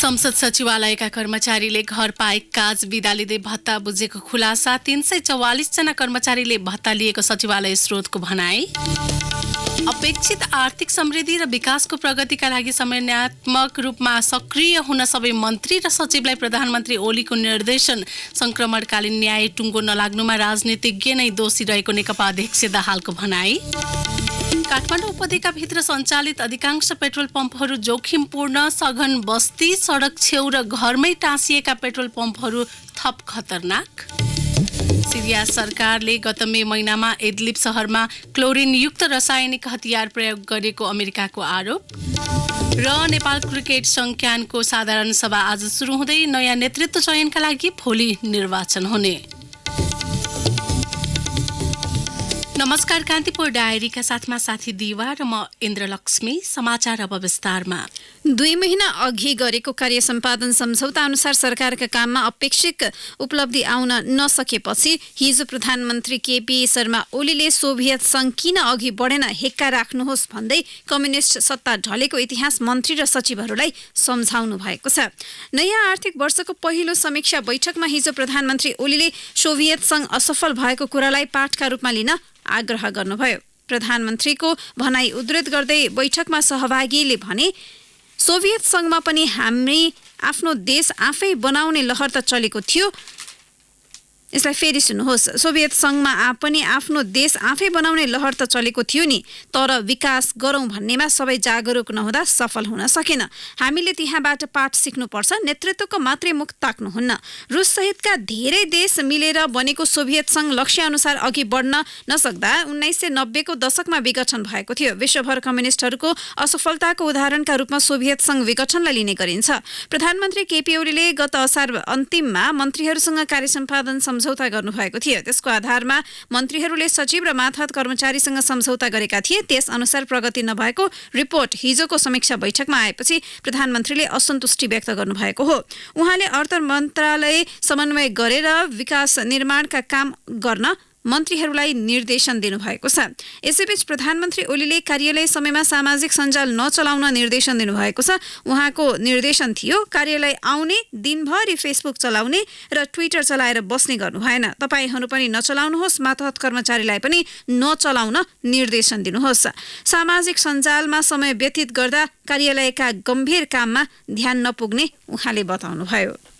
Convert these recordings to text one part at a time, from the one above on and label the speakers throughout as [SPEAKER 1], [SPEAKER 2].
[SPEAKER 1] संसद सचिवालयका कर्मचारीले घर पाए काज बिदा लिँदै भत्ता बुझेको खुलासा। 344 जना कर्मचारीले भत्ता लिएको सचिवालय स्रोतको भनाई। अपेक्षित आर्थिक समृद्धि र विकासको प्रगतिका लागि समन्वयात्मक रूपमा सक्रिय हुन सबै मन्त्री र सचिवलाई प्रधानमन्त्री ओलीको निर्देशन। संक्रमणकालीन न्याय टुङ्गो नलाग्नुमा राजनीतिज्ञ नै दोषी रहेको नेकपा अध्यक्ष दाहालको भनाई। काठमाडौँ उपत्यकाभित्र सञ्चालित अधिकांश पेट्रोल पम्पहरू जोखिमपूर्ण। सघन बस्ती, सडक छेउ र घरमै टाँसिएका पेट्रोल पम्पहरू थप खतरनाक। सिरिया सरकारले गत मे महिनामा इदलिब शहरमा क्लोरिनयुक्त रासायनिक हतियार प्रयोग गरेको अमेरिकाको आरोप। र नेपाल क्रिकेट संघको साधारण सभा आज सुरु हुँदै नयाँ नेतृत्व चयनका लागि भोलि निर्वाचन हुने। नमस्कार, कान्तिपुर डायरीका साथमा साथी दिवा र म इन्द्रलक्ष्मी। समाचार अब विस्तारमा।
[SPEAKER 2] 2 महिना अघि गरेको कार्य सम्पादन सम्झौता अनुसार सरकारका काममा अपेक्षित उपलब्धि आउन नसकेपछि हिजो प्रधानमन्त्री केपी शर्मा ओलीले सोभियत संघ किन अघि बढेन हेक्का राख्नुहोस् भन्दै कम्युनिस्ट सत्ता ढलेको इतिहास मन्त्री र सचिवहरूलाई सम्झाउनु भएको छ। नयाँ आर्थिक वर्षको पहिलो समीक्षा बैठकमा हिजो प्रधानमन्त्री ओलीले सोभियत संघ असफल भएको कुरालाई पाठका रूपमा लिन आग्रह गर्नुभयो। प्रधानमन्त्रीको भनाई उद्धृत गर्दै बैठकमा सहभागीले भने, सोभियत संघमा पनि हामी आफ्नो देश आफै बनाउने लहर त चलेको थियो। यसलाई फेरि सुन्नुहोस्। सोभियत संघमा पनि आफ्नो देश आफै बनाउने लहर त चलेको थियो नि, तर विकास गरौँ भन्नेमा सबै जागरुक नहुँदा सफल हुन सकेन। हामीले त्यहाँबाट पाठ सिक्नुपर्छ। नेतृत्वको मात्रै मुख ताक्नुहुन्न। रुस सहितका धेरै देश मिलेर बनेको सोभियत संघ लक्ष्य अनुसार अघि बढ्न नसक्दा 1990 को दशकमा विघटन भएको थियो। विश्वभर कम्युनिस्टहरूको असफलताको उदाहरणका रूपमा सोभियत संघ विघटनलाई लिने गरिन्छ। प्रधानमन्त्री केपी ओलीले गत असार अन्तिममा मन्त्रीहरूसँग कार्य सम्पादन सम्झौता गर्नुभएको थियो। त्यसको आधारमा मन्त्रीहरूले सचिव र मातहत कर्मचारीसँग सम्झौता गरेका थिए। त्यस अनुसार प्रगति नभएको रिपोर्ट हिजोको समीक्षा बैठकमा आएपछि प्रधानमन्त्रीले असन्तुष्टि व्यक्त गर्नुभएको हो। उहाँले अर्थ मन्त्रालय समन्वय गरेर विकास निर्माणका काम गर्न मन्त्रीहरूलाई निर्देशन दिनुभएको छ। यसैबीच प्रधानमन्त्री ओलीले कार्यालय समयमा सामाजिक सञ्जाल नचलाउन निर्देशन दिनुभएको छ। उहाँको निर्देशन थियो कार्यालय आउने, दिनभरि फेसबुक चलाउने र ट्विटर चलाएर बस्ने गर्नु भएन। तपाईहरू पनि नचलाउनुहोस्, मातहत कर्मचारीलाई पनि नचलाउन निर्देशन दिनुहोस्। सामाजिक सञ्जालमा समय व्यतीत गर्दा कार्यालयका गम्भीर काममा ध्यान नपुग्ने उहाँले बताउनुभयो।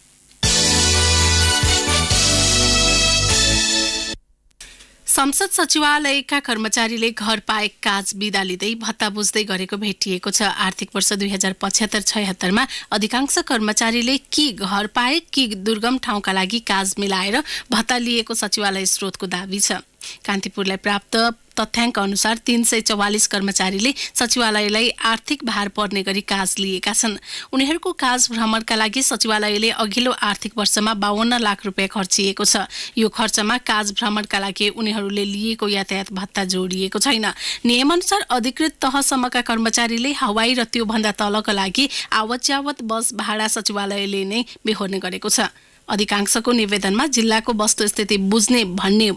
[SPEAKER 1] संसद सचिवालयका कर्मचारीले घर पाए काज बिदा लिँदै भत्ता बुझ्दै गरेको भेटिएको छ। आर्थिक वर्ष 2075-76 मा अधिकांश कर्मचारीले कि घर पाए कि दुर्गम ठाउँका लागि काज मिलाएर भत्ता लिएको सचिवालय स्रोतको दाबी छ। कान्तिपुरलाई प्राप्त तथ्याङ्क अनुसार 344 कर्मचारीले सचिवालयलाई आर्थिक भार पर्ने गरी काज लिएका छन्। उनीहरूको काज भ्रमणका लागि सचिवालयले अघिल्लो आर्थिक वर्षमा 52 लाख रुपियाँ खर्चिएको छ। यो खर्चमा काज भ्रमणका लागि उनीहरूले लिएको यातायात भत्ता जोडिएको छैन। नियमअनुसार अधिकृत तहसम्मका कर्मचारीले हवाई र त्योभन्दा तलका लागि आवत जावत बस भाडा सचिवालयले नै बेहोर्ने गरेको छ। अधिकांशको निवेदनमा जिल्लाको वस्तुस्थिति बुझ्ने भन्ने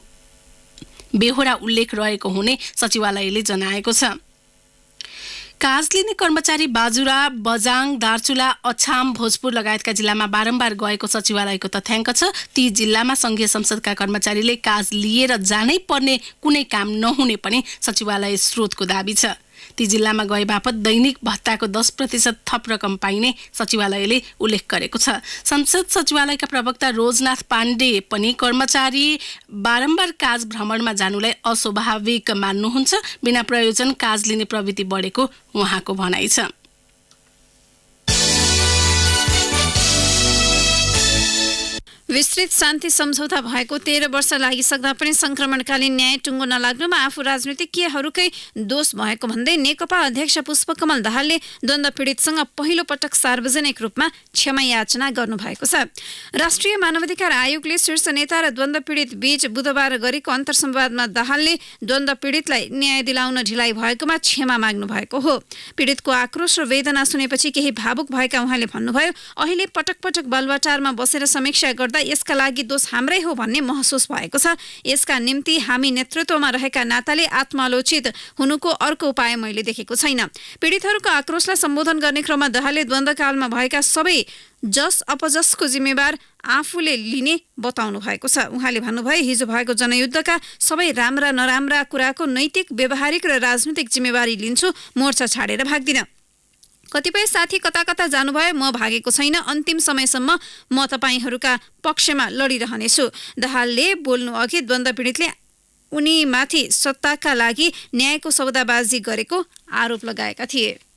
[SPEAKER 1] बेहोरा उल्लेख रहेको हुने सचिवालयले जनाएको छ। काज लिने कर्मचारी बाजुरा, बजाङ, दार्चुला, अछाम, भोजपुर लगायतका जिल्लामा बारम्बार गएको सचिवालयको तथ्याङ्क छ। ती जिल्लामा संघीय संसदका कर्मचारीले काज लिएर जानै पर्ने कुनै काम नहुने पनि सचिवालय स्रोतको दाबी छ। ती जिल्लामा गए बापत दैनिक भत्ताको 10% थप रकम पाइने सचिवालयले उल्लेख गरेको छ। संसद सचिवालयका प्रवक्ता रोजनाथ पाण्डे पनि कर्मचारी बारम्बार काज भ्रमणमा जानुलाई अस्वाभाविक मान्नुहुन्छ। बिना प्रयोजन काज लिने प्रवृत्ति बढेको उहाँको भनाइ छ।
[SPEAKER 2] विस्तृत शान्ति सम्झौता भएको 13 वर्ष लागिसक्दा पनि संक्रमणकालीन न्याय टुङ्गो नलाग्नुमा आफू राजनीतिज्ञहरूकै दोष भएको भन्दै नेकपा अध्यक्ष पुष्पकमल दाहालले द्वन्द्व पीडितसँग पहिलो पटक सार्वजनिक रूपमा क्षमा याचना गर्नुभएको छ। राष्ट्रिय मानवाधिकार आयोगले शीर्ष नेता र द्वन्द्व पीडित बीच बुधबार गरेको अन्तर्संवादमा दाहालले द्वन्द्व पीडितलाई न्याय दिलाउन ढिलाइ भएकोमा क्षमा माग्नु भएको हो। पीडितको आक्रोश र वेदना सुनेपछि केही भावुक भएका उहाँले भन्नुभयो, अहिले पटक पटक बालुवाटारमा बसेर समीक्षा गर्दा गर्दा यसका लागि दोष हाम्रै हो भन्ने महसुस भएको छ। यसका निम्ति हामी नेतृत्वमा रहेका नाताले आत्मालोचित हुनुको अर्को उपाय मैले देखेको छैन। पीडितहरूको आक्रोशलाई सम्बोधन गर्ने क्रममा दाहालले द्वन्द्वकालमा भएका सबै जस अपजसको जिम्मेवार आफूले लिने बताउनु भएको छ। उहाँले भन्नुभयो, हिजो भएको जनयुद्धका सबै राम्रा नराम्रा कुराको नैतिक, व्यवहारिक र राजनीतिक जिम्मेवारी लिन्छु, मोर्चा छाडेर भाग्दिन। कतिपय साथी कता कता जानुभयो, म भागेको छैन। अन्तिम समयसम्म म तपाईहरूका पक्षमा लडिरहनेछु। दाहालले बोल्नु अघि द्वन्द्व पीडितले उनीमाथि सत्ताका लागि न्यायको सौदाबाजी गरेको आरोप लगाएका थिए।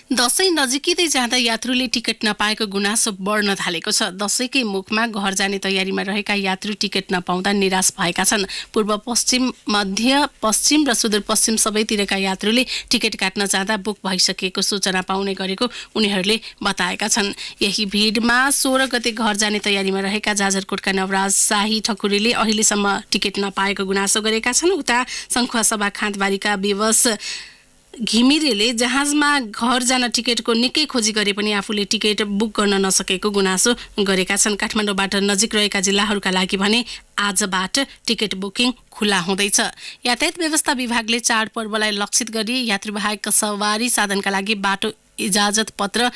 [SPEAKER 1] दशैं नजिकिँदै जाँदा यात्रुले टिकट नपाएको गुनासो बढ्न थालेको छ। दशैंकै मुखमा घर जाने तयारीमा रहेका यात्रु टिकट नपाउँदा निराश भएका छन्। पूर्व पश्चिम, मध्य पश्चिम र सुदूरपश्चिम सबैतिरका यात्रुले टिकट काट्न जाँदा बुक भइसकेको सूचना पाउने गरेको उनीहरूले बताएका छन्। यही भिडमा 16 गते घर जाने तयारीमा रहेका जाजरकोटका नवराज शाही ठकुरीले अहिलेसम्म टिकट नपाएको गुनासो गरेका छन्। उता सङ्खुवासभा खाँदबारीका विवश घिमिरेले जहाजमा घर जान टिकटको निकै खोजी गरे पनि आफूले टिकट बुक गर्न नसकेको गुनासो गरेका छन्। काठमाडौँबाट नजिक रहेका जिल्लाहरूका लागि भने आजबाट टिकट बुकिङ खुला हुँदैछ। यातायात व्यवस्था विभागले चाडपर्वलाई लक्षित गरी यात्रुवाहक सवारी साधनका लागि बाटो इजाजत पत्र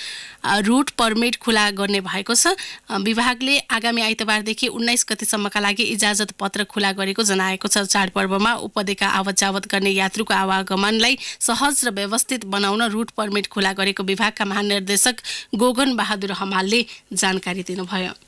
[SPEAKER 1] रूट पर्मिट खुला गर्ने भएको छ। विभागले आगामी आइतबारदेखि 19 गतेसम्मका लागि इजाजत पत्र खुला गरेको जनाएको छ। चाडपर्वमा उपत्यका आवत जावत गर्ने यात्रुको आवागमनलाई सहज र व्यवस्थित बनाउन रूट पर्मिट खुला गरेको विभागका महानिर्देशक गोगन बहादुर हमालले जानकारी दिनुभयो।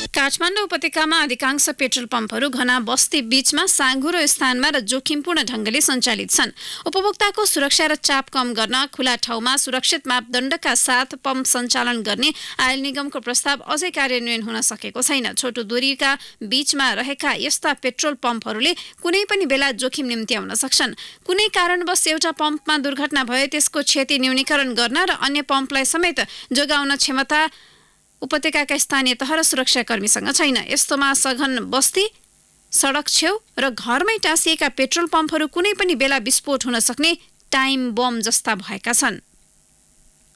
[SPEAKER 2] काठमाडौँ उपत्यकामा अधिकांश पेट्रोल पम्पहरू घना बस्ती बीचमा साँघुरो स्थानमा र जोखिमपूर्ण ढङ्गले सञ्चालित छन्। उपभोक्ताको सुरक्षा र चाप कम गर्न खुला ठाउँमा सुरक्षित मापदण्डका साथ पम्प सञ्चालन गर्ने आयल निगमको प्रस्ताव अझै कार्यान्वयन हुन सकेको छैन। छोटो दूरीका बीचमा रहेका यस्ता पेट्रोल पम्पहरूले कुनै पनि बेला जोखिम निम्त्याउन सक्छन्। कुनै कारणवश एउटा पम्पमा दुर्घटना भए त्यसको क्षति न्यूनीकरण गर्न र अन्य पम्पलाई समेत जोगाउन क्षमता उपत्यकाका स्थानीय तह र सुरक्षाकर्मीसँग छैन। यस्तोमा सघन बस्ती, सडक छेउ र घरमै टाँसिएका पेट्रोल पम्पहरू कुनै पनि बेला विस्फोट हुन सक्ने टाइम बम जस्ता भएका छन्।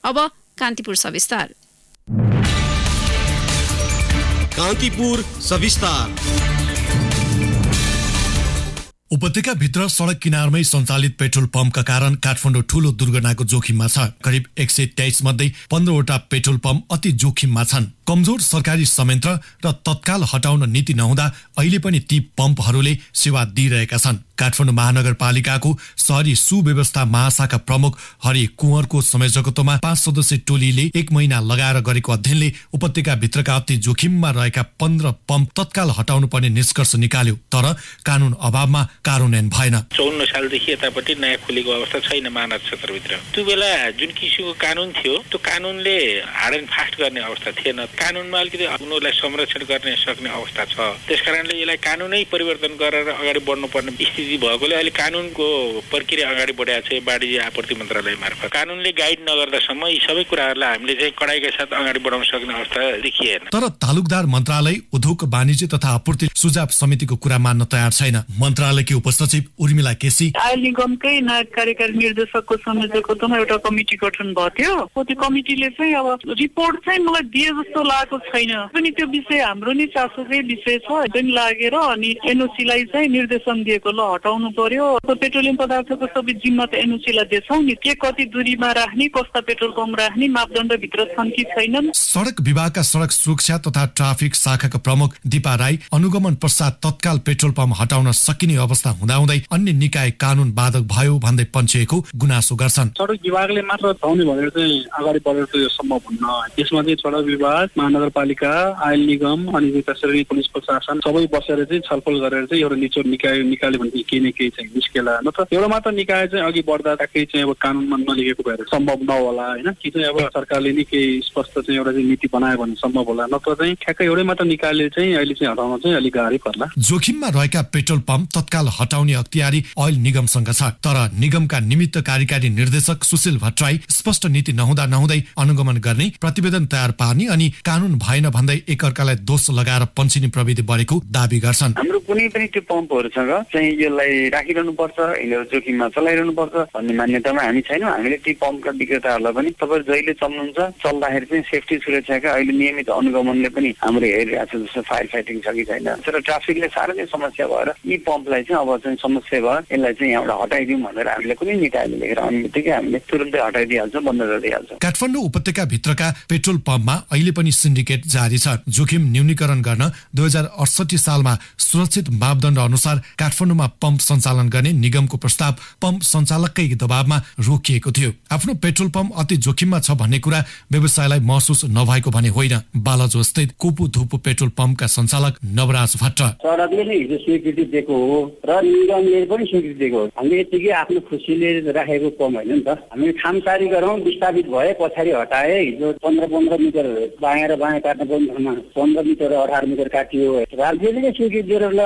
[SPEAKER 2] अब कान्तिपुर सविस्तार।
[SPEAKER 3] कान्तिपुर सविस्तार। उपत्यकाभित्र सडक किनारमै सञ्चालित पेट्रोल पम्पका कारण काठमाडौँ ठूलो दुर्घटनाको जोखिममा छ। करिब 123 मध्ये 15वटा पेट्रोल पम्प अति जोखिममा छन्। कमजोर सरकारी संयन्त्र र तत्काल हटाउन नीति नहुँदा अहिले पनि ती पम्पहरूले सेवा दिइरहेका छन्। काठमाडौँ महानगरपालिकाको शहरी सुव्यवस्था महाशाखा प्रमुख हरि कुँवरको संयोजकत्वमा 5 सदस्यीय टोलीले 1 महिना लगाएर गरेको अध्ययनले उपत्यकाभित्रका अति जोखिममा रहेका 15 पम्प तत्काल हटाउनु पर्ने निष्कर्ष निकाल्यो। तर कानून अभावमा कार्यान्वयन भएन।
[SPEAKER 4] 54 सालदेखि यतापट्टि नयाँ खोलेको अवस्था छैन मानव क्षेत्रभित्र। त्यो बेला जुन किसिमको कानून थियो त्यो कानूनले हार्ड एन्ड फास्ट गर्ने अवस्था थिएन। कानूनमा अलिकति उनीहरूलाई संरक्षण गर्ने सक्ने अवस्था छ। त्यसकारणले यसलाई कानूनै परिवर्तन गरेर अगाडि बढ्नुपर्ने स्थिति भएकोले अहिले कानूनको प्रक्रिया अगाडि बढाएको छ वाणिज्य आपूर्ति मन्त्रालय मार्फत। कानूनले गाइड नगर्दासम्म यी सबै कुराहरूलाई हामीले चाहिँ कडाइका साथ अगाडि बढाउन सक्ने अवस्था देखिएन।
[SPEAKER 3] तर तालुकदार मन्त्रालय, उद्योग वाणिज्य तथा आपूर्ति सुझाव समितिको कुरा मान्न तयार छैन। मन्त्रालयकी उपसचिव उर्मिला केसी,
[SPEAKER 5] आयल निगमकै नायब कार्यकारी निर्देशकको संयोजकत्वमा एउटा कमिटी गठन भयो थियो। त्यो कमिटीले चाहिँ अब रिपोर्ट चाहिँ मलाई दिए जस्तो लागेको छैन। पनि त्यो विषय हाम्रो नि चासोकै विषय छ। जुन लागेर अनि एनओसीलाई चाहिँ निर्देशन दिएको ल हटाउनु पर्यो। पेट्रोलियम पदार्थको सबै जिम्मा त एनओसीलाई दिन्छौ नि। के कति दूरीमा राख्ने, कस्ता पेट्रोल पम्प राख्ने मापदण्ड भित्र छन् कि छैनन्।
[SPEAKER 3] सडक विभागका सडक सुरक्षा तथा ट्राफिक शाखाका प्रमुख दीपा राई अनुगमन पश्चात तत्काल पेट्रोल पम्प हटाउन सकिने अवस्था हुँदाहुँदै अन्य निकाय कानून बाधक भयो भन्दै पञ्चायतको गुनासो गर्छन्।
[SPEAKER 6] सडक विभागले मात्र हटाउने भनेर चाहिँ अगाडि बढेर त यो सम्भव हुन्न। यसमा चाहिँ सडक विभाग, महानगरपालिका, आयल निगम अनि त्यसरी पुलिस प्रशासन सबै बसेर चाहिँ छलफल गरेर चाहिँ एउटा निचोड निकाय निकाल्यो भने केही न केही चाहिँ निस्केला। नत्र एउटा मात्र निकाय चाहिँ अघि बढ्दा केही चाहिँ अब कानूनमा नलेखेको भएर सम्भव नहोला होइन। कि चाहिँ अब सरकारले नि केही स्पष्ट चाहिँ एउटा चाहिँ नीति बनायो भने सम्भव होला। नत्र चाहिँ ठ्याक्कै एउटै मात्र निकायले चाहिँ अहिले चाहिँ हटाउन चाहिँ अलिक गाह्रै पर्ला।
[SPEAKER 3] जोखिममा रहेका पेट्रोल पम्प तत्काल हटाउने अख्तियारी ओइल निगमसँग छ। तर निगमका निमित्त कार्यकारी निर्देशक सुशील भट्टराई स्पष्ट नीति नहुँदा नहुँदै अनुगमन गर्ने, प्रतिवेदन तयार पार्ने अनि कानून भएन भन्दै एकअर्कालाई दोष लगाएर पन्छिने प्रविधि बढेको दाबी गर्छन्।
[SPEAKER 7] हाम्रो कुनै पनि त्यो पम्पहरूसँग चाहिँ यसलाई राखिरहनु पर्छ, यिनीहरू जोखिममा चलाइरहनु पर्छ भन्ने मान्यतामा हामी छैनौँ। हामीले ती पम्पका विक्रेताहरूलाई पनि तपाईहरु जहिले चल्नुहुन्छ चल्दाखेरि चाहिँ सेफ्टी सुरक्षाका अहिले नियमित अनुगमनले पनि हाम्रो हेरिरहेको छ, जस्तो फायर फाइटिङ छ कि छैन। तर ट्राफिकले साह्रै नै समस्या भएर यी पम्पलाई चाहिँ अब चाहिँ समस्या भयो, यसलाई चाहिँ यहाँबाट हटाइदिउँ भनेर हामीले कुनै निकायले लेखेर आउने बित्तिकै हामीले तुरुन्तै हटाइदिइहाल्छौँ, बन्द गरिदिइहाल्छौँ।
[SPEAKER 3] काठमाडौँ उपत्यका भित्रका पेट्रोल पम्पमा अहिले पनि सिन्डिकेट जारी छ। जोखिम न्यूनीकरण गर्न 2068 सालमा सुरक्षित मापदण्ड अनुसार काठमाडौँमा पम्प सञ्चालन गर्ने निगमको प्रस्ताव पम्प सञ्चालककै दबावमा रोकिएको थियो। आफ्नो पेट्रोल पम्प अति जोखिममा छ भन्ने कुरा व्यवसायलाई महसुस नभएको भने होइन। बालाजु स्थित कुपु धुपु पेट्रोल पम्पका सञ्चालक नवराज भट्ट।
[SPEAKER 8] सडकले नै हिजो स्वीकृति दिएको हो र निगमले पनि स्वीकृति दिएको हो। हामीले यतिकै आफ्नो खुसीले राखेको पम्प होइन नि त। हामीले खामसारी गरौँ, विस्थापित भए पछाडि हटाए। हिजो 15 मिटर बायाँ र बायाँ काट्न पर्ने ठाउँमा 15 मिटर 18 मिटर काटियो। राज्यले नै स्वीकृति दिएर ल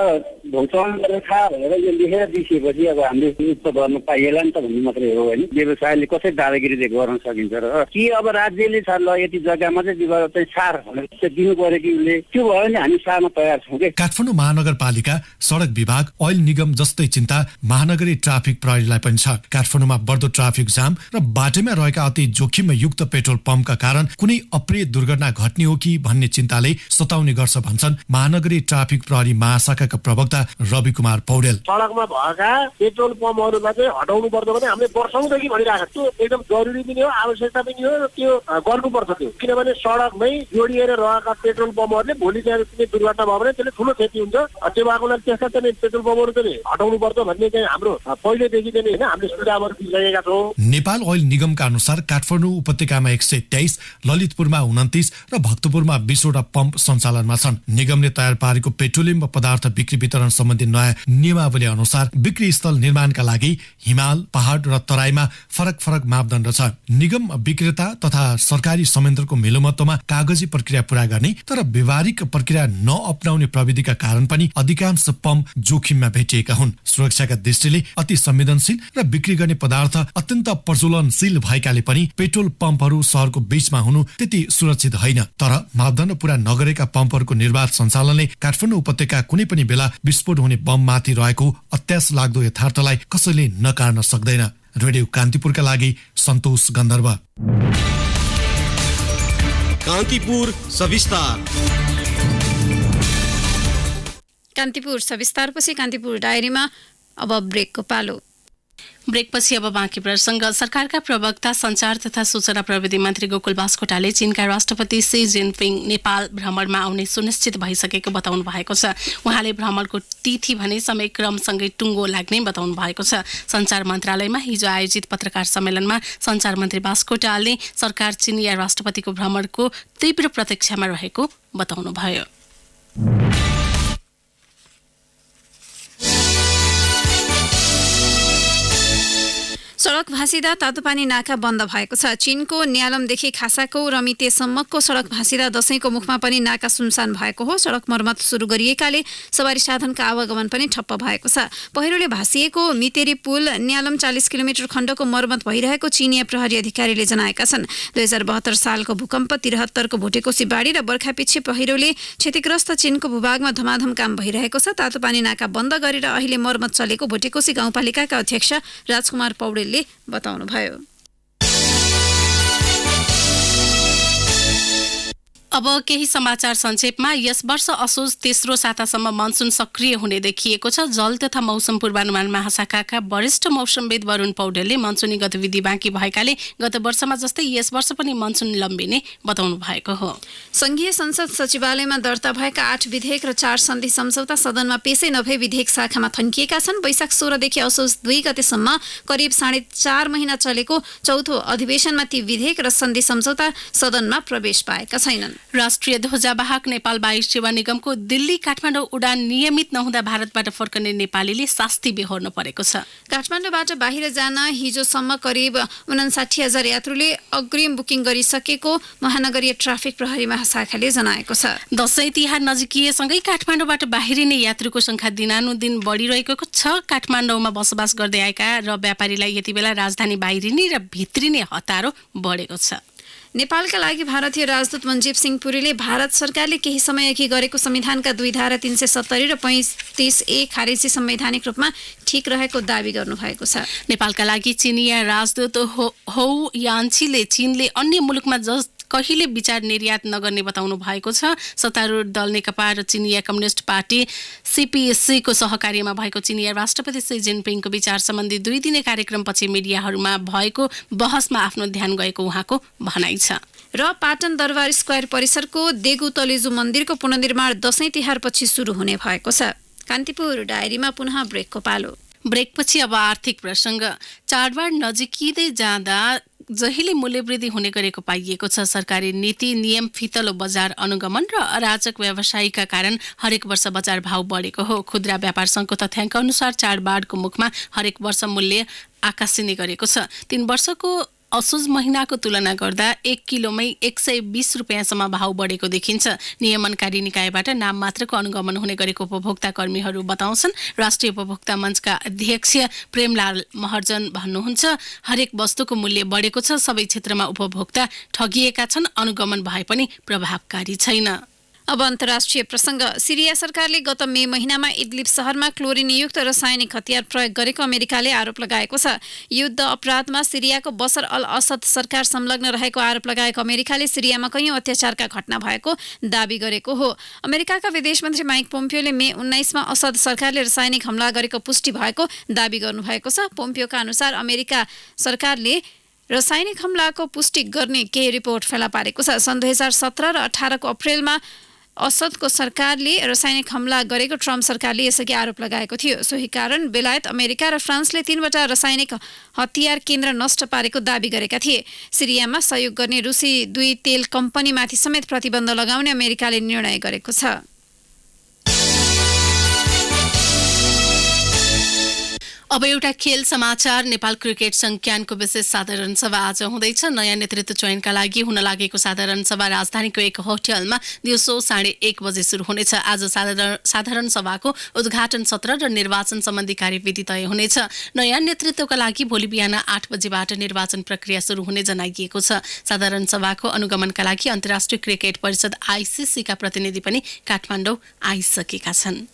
[SPEAKER 8] भौचलन गरेर खा भनेर यो लेखेर दिइसकेपछि अब हामीले युक्त गर्न पाइएला नि त भन्ने मात्रै हो होइन। व्यवसायले कसरी दादागिरी गर्न सकिन्छ र कि अब राज्यले छ ल यति जग्गामा चाहिँ दिएर चाहिँ सार भनेर दिनु पर्यो कि उसले, त्यो भयो भने हामी सार्न तयार छौँ के।
[SPEAKER 3] काठमाडौँ महानगरपालिका, सडक विभाग, ओइल निगम जस्तै चिन्ता महानगरी ट्राफिक प्रहरीलाई पनि छ। काठमाडौँमा बढ्दो ट्राफिक जाम र बाटोमा रहेका अति जोखिमयुक्त पेट्रोल पम्पका कारण कुनै अप्रिय दुर्घटना घट्ने हो कि भन्ने चिन्ताले सताउने गर्छ भन्छन् महानगरी ट्राफिक प्रहरी महाशाखाका प्रवक्ता रवि कुमार पौडेल।
[SPEAKER 9] सडकमा भएका पेट्रोल पम्पहरूमा चाहिँ हटाउनु पर्छ भने हामीले वर्षौंदेखि भनिरहेको त्यो एकदम जरुरी पनि हो, आवश्यकता पनि हो, त्यो गर्नुपर्छ त्यो। किनभने सडकमै जोडिएर रहेका पेट्रोल पम्पहरूले भोलि चाहिँ दुर्घटना भयो भने त्यसले ठुलो क्षति हुन्छ। त्यो भएको लागि त्यसका चाहिँ पेट्रोल पम्पहरू चाहिँ हटाउनु पर्छ भन्ने चाहिँ हाम्रो पहिलेदेखि चाहिँ होइन हामीले सुझावहरू दिइरहेका छौँ।
[SPEAKER 3] नेपाल ओइल निगमका अनुसार काठमाडौँ उपत्यकामा 123, ललितपुरमा 29 र भक्तपुरमा 20 वटा पम्प सञ्चालनमा छन्। निगमले तयार पारेको पेट्रोलियम पदार्थ बिक्री वितरण सम्बन्धी नयाँ नियमावली अनुसार बिक्री स्थल निर्माणका लागि हिमाल, पहाड र तराईमा फरक फरक मापदण्ड छ। निगम विक्रेता तथा सरकारी संयन्त्रको मेलमत्वमा कागजी प्रक्रिया पूरा गर्ने तर व्यावहारिक प्रक्रिया नअपनाउने प्रविधिका कारण पनि अधिकांश पम्प जोखिममा भेटिएका हुन्। सुरक्षाका दृष्टिले अति संवेदनशील र बिक्री गर्ने पदार्थ अत्यन्त प्रज्वलनशील भएकाले पनि पेट्रोल पम्पहरू शहरको बीचमा हुनु त्यति सुरक्षित होइन। तर मापदण्ड पूरा नगरेका पम्पहरूको निर्बाध सञ्चालनले काठमाडौँ उपत्यका कुनै पनि बेला विस्फोट हुने बममाथि रहेको अत्यास लाग्दो यथार्थलाई कसैले नकार्न सक्दैन। रेडियो कान्तिपुरका लागि सन्तोष गन्धर्व।
[SPEAKER 10] कान्तिपुर सविस्तार।
[SPEAKER 2] कान्तिपुर सविस्तारपछि कान्तिपुर डायरीमा अब ब्रेकको पालो।
[SPEAKER 1] ब्रेकपछि अब बाँकी प्रसङ्ग। सरकारका प्रवक्ता सञ्चार तथा सूचना प्रविधि मन्त्री गोकुल बास्कोटाले चीनका राष्ट्रपति सी जिनपिङ नेपाल भ्रमणमा आउने सुनिश्चित भइसकेको बताउनु भएको छ। उहाँले भ्रमणको तिथि भने समय क्रमसँगै टुङ्गो लाग्ने बताउनु भएको छ। सञ्चार मन्त्रालयमा हिजो आयोजित पत्रकार सम्मेलनमा सञ्चार मन्त्री बास्कोटाले सरकार चीनिया राष्ट्रपतिको भ्रमणको तीव्र प्रतीक्षामा रहेको बताउनुभयो।
[SPEAKER 2] सडक भाँसिदा तातोपानी नाका बन्द भएको छ। चीनको न्यालमदेखि खासाको रमितेसम्मको सडक भाँसिदा दशैंको मुखमा पनि नाका सुनसान भएको हो। सडक मर्मत सुरु गरिएकाले सवारी साधनका आवागमन पनि ठप्प भएको छ। पहिरोले भाँसिएको मितेरी पुल न्यालम 40 किलोमिटर खण्डको मर्मत भइरहेको चीनिया प्रहरी अधिकारीले जनाएका छन्। 2072 सालको भूकम्प, 73 को भुटेकोसी बाढी र बर्खापछि पहिरोले क्षतिग्रस्त चीनको भूभागमा धमाधम काम भइरहेको छ। तातोपानी नाका बन्द गरेर अहिले मर्मत चलेको भुटेकोसी गाउँपालिकाका अध्यक्ष राजकुमार पौडेलले बताउनुभयो।
[SPEAKER 1] अब केही समाचार संक्षेपमा। यस वर्ष असोज तेस्रो सातासम्म मनसुन सक्रिय हुने देखिएको छ। जल तथा मौसम पूर्वानुमान महाशाखाका वरिष्ठ मौसमविद वरुण पौडेलले मनसुनी गतिविधि बाँकी भएकाले गत वर्षमा जस्तै यस वर्ष पनि मनसुन लम्बिने बताउनु भएको हो।
[SPEAKER 2] संघीय संसद सचिवालयमा दर्ता भएका 8 विधेयक र 4 सन्धि सम्झौता सदनमा पेशै नभई विधेयक शाखामा थन्किएका छन्। वैशाख 16 देखि असोज 2 गतेसम्म करिब 4.5 महिना चलेको चौथो अधिवेशनमा ती विधेयक र सन्धि सम्झौता सदनमा प्रवेश पाएका छैनन्।
[SPEAKER 1] राष्ट्रिय ध्वजावाहक नेपाल वायु सेवा निगमको दिल्ली काठमाडौँ उडान नियमित नहुँदा भारतबाट फर्कने नेपालीले शास्ति बेहोर्नु परेको छ।
[SPEAKER 2] काठमाडौँबाट बाहिर जान हिजोसम्म करिब 59,000 यात्रुले अग्रिम बुकिङ गरिसकेको महानगरीय ट्राफिक प्रहरी महाशाखाले जनाएको छ।
[SPEAKER 1] दशैं तिहार नजिकिएसँगै काठमाडौँबाट बाहिरिने यात्रुको संख्या दिनानुदिन बढिरहेको छ। काठमाडौँमा बसोबास गर्दै आएका र व्यापारीलाई यति बेला राजधानी बाहिरिने र भित्रिने हतारो बढेको छ।
[SPEAKER 2] नेपालका लागि भारतीय राजदूत मनजीव सिंह पुरीले भारत सरकारले केही समयअघि गरेको संविधानका 2 धारा 370 र 35A खारेजी संवैधानिक रूपमा ठिक रहेको दावी गर्नुभएको छ।
[SPEAKER 1] नेपालका लागि चिनिया राजदूत हौ यान्छीले चीनले अन्य मुलुकमा कहिले विचार निर्यात नगर्ने बताउनु भएको छ। सत्तारूढ दल नेकपा र चिनिया कम्युनिस्ट पार्टी CPC को सहकार्यमा भएको चिनिया राष्ट्रपति सी जिनपिङको विचार सम्बन्धी 2 दिने कार्यक्रमपछि मिडियाहरूमा भएको बहसमा आफ्नो ध्यान गएको उहाँको भनाइ छ।
[SPEAKER 2] र पाटन दरबार स्क्वायर परिसरको देगु तलेजु मन्दिरको पुनर्निर्माण दशैं तिहारपछि सुरु हुने भएको छ। कान्तिपुर डायरीमा पुनः ब्रेकको पालो।
[SPEAKER 1] ब्रेकपछि अब आर्थिक प्रसङ्ग। चाडबाड नजिकिँदै जाँदा जहिले मूल्यवृद्धि हुने गरेको पाइएको छ। सरकारी नीति नियम फितलो बजार अनुगमन र अराजक व्यवसायीका कारण हरेक वर्ष बजार भाव बढेको हो। खुद्रा व्यापार सङ्घको तथ्याङ्क अनुसार चाडबाडको मुखमा हरेक वर्ष मूल्य आकाशिने गरेको छ। 3 वर्षको असोज महिनाको तुलना गर्दा 1 किलोमै 120 रुपियाँसम्म भाव बढेको देखिन्छ। नियमनकारी निकायबाट नाम मात्रको अनुगमन हुने गरेको उपभोक्ता कर्मीहरू बताउँछन्। राष्ट्रिय उपभोक्ता मञ्चका अध्यक्ष प्रेमलाल महर्जन भन्नुहुन्छ, हरेक वस्तुको मूल्य बढेको छ। सबै क्षेत्रमा उपभोक्ता ठगिएका छन्। अनुगमन भए पनि प्रभावकारी छैन।
[SPEAKER 2] अब अन्तर्राष्ट्रिय प्रसङ्ग। सिरिया सरकारले गत मे महिनामा इदलिब शहरमा क्लोरिनयुक्त रासायनिक हतियार प्रयोग गरेको अमेरिकाले आरोप लगाएको छ। युद्ध अपराधमा सिरियाको बसर अल असद सरकार संलग्न रहेको आरोप लगाएको अमेरिकाले सिरियामा कैयौं अत्याचारका घटना भएको दावी गरेको हो। अमेरिकाका विदेश मन्त्री माइक पोम्पियोले मे 19मा असद सरकारले रासायनिक हमला गरेको पुष्टि भएको दावी गर्नुभएको छ। पोम्पियोका अनुसार अमेरिका सरकारले रासायनिक हमलाको पुष्टि गर्ने केही रिपोर्ट फेला पारेको छ। सन् 2017 र 18 को अप्रेलमा असदको सरकारले रासायनिक हमला गरेको ट्रम्प सरकारले यसअघि आरोप लगाएको थियो। सोही कारण बेलायत, अमेरिका र फ्रान्सले 3वटा रासायनिक हतियार केन्द्र नष्ट पारेको दावी गरेका थिए। सिरियामा सहयोग गर्ने रुसी 2 तेल कम्पनीमाथि समेत प्रतिबन्ध लगाउने अमेरिकाले निर्णय गरेको छ।
[SPEAKER 1] अब एउटा खेल समाचार। नेपाल क्रिकेट संज्ञानको विशेष साधारण सभा आज हुँदैछ। नयाँ नेतृत्व चयनका लागि हुन लागेको साधारण सभा राजधानीको एक होटलमा दिउँसो 1:30 बजे सुरु हुनेछ। आज साधारण सभाको उद्घाटन सत्र र निर्वाचन सम्बन्धी कार्यविधि तय हुनेछ। नयाँ नेतृत्वका लागि भोलि बिहान 8 बजेबाट निर्वाचन प्रक्रिया सुरु हुने जनाइएको छ। साधारण सभाको अनुगमनका लागि अन्तर्राष्ट्रिय क्रिकेट परिषद ICC का प्रतिनिधि पनि काठमाडौँ आइसकेका छन्।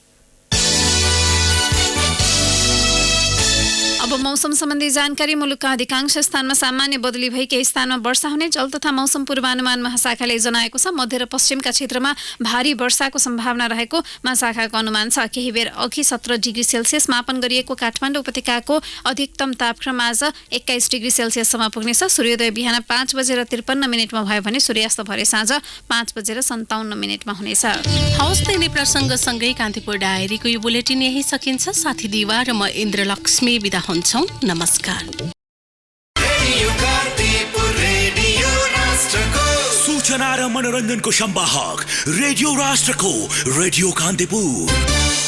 [SPEAKER 2] अब मौसम सम्बन्धी जानकारी। मुलुकका अधिकांश स्थानमा सामान्य बदली भई केही स्थानमा वर्षा हुने जल तथा मौसम पूर्वानुमान महाशाखाले जनाएको छ। मध्य र पश्चिमका क्षेत्रमा भारी वर्षाको सम्भावना रहेको महाशाखाको अनुमान छ। केही बेर अघि 17 डिग्री सेल्सियस मापन गरिएको काठमाडौँ उपत्यकाको अधिकतम तापक्रम आज 21 डिग्री सेल्सियससम्म पुग्नेछ। सूर्योदय बिहान 5 बजेर 53 मिनटमा भयो भने सूर्यास्त भरे साँझ 5 बजेर 57 मिनटमा हुनेछ।
[SPEAKER 1] हवस्, त्यही प्रसङ्गसँगै कान्तिपुर डायरीको यो बुलेटिन यही सकिन्छ। साथी दिवा र म इन्द्रलक्ष्मी बिदा हुन्छौँ। नमस्कार।
[SPEAKER 11] सूचना र मनोरञ्जनको संवाहक रेडियो राष्ट्रको रेडियो कान्तिपुर।